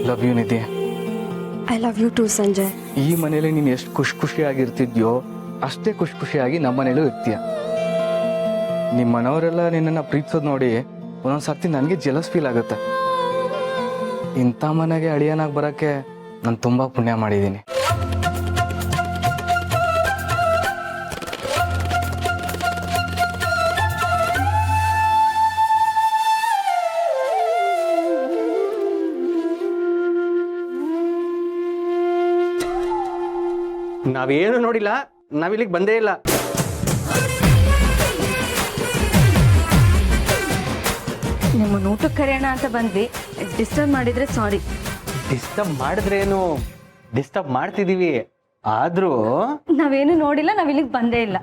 Love you Nidhi. I love you too Sanjay. ಈ ಮನೇಲಿ ನೀನು ಎಷ್ಟು ಖುಷಿಯಾಗಿರ್ತಿದ್ಯೋ ಅಷ್ಟೇ ಖುಷಿಯಾಗಿ ನಮ್ಮ ಮನೇಲೂ ಇರ್ತೀಯ. ನಿಮ್ಮ ಮನೆಯವರೆಲ್ಲ ನಿನ್ನನ್ನು ಪ್ರೀತಿಸೋದು ನೋಡಿ ಒಂದೊಂದು ಸರ್ತಿ ನನಗೆ ಜೆಲಸ್ ಫೀಲ್ ಆಗುತ್ತೆ. ಇಂಥ ಮನೆಗೆ ಅಳಿಯನಾಗಿ ಬರೋಕ್ಕೆ ನಾನು ತುಂಬ ಪುಣ್ಯ ಮಾಡಿದ್ದೀನಿ. ನಾವೇನು ನೋಡಿಲ್ಲ, ನಾವಿಲ್ಲಿಗೆ ಬಂದೇ ಇಲ್ಲ. ನಿಮ್ಮನ್ನು ಊಟಕ್ಕೆ ಕರೆಯೋಣ ಅಂತ ಬಂದ್ವಿ. ಡಿಸ್ಟರ್ಬ್ ಮಾಡಿದ್ರೆ ಸಾರಿ. ಡಿಸ್ಟರ್ಬ್ ಮಾಡಿದ್ರೇನು, ಡಿಸ್ಟರ್ಬ್ ಮಾಡ್ತಿದೀವಿ. ಆದ್ರೂ ನಾವೇನು ನೋಡಿಲ್ಲ, ನಾವಿಲ್ಲಿಗೆ ಬಂದೇ ಇಲ್ಲ.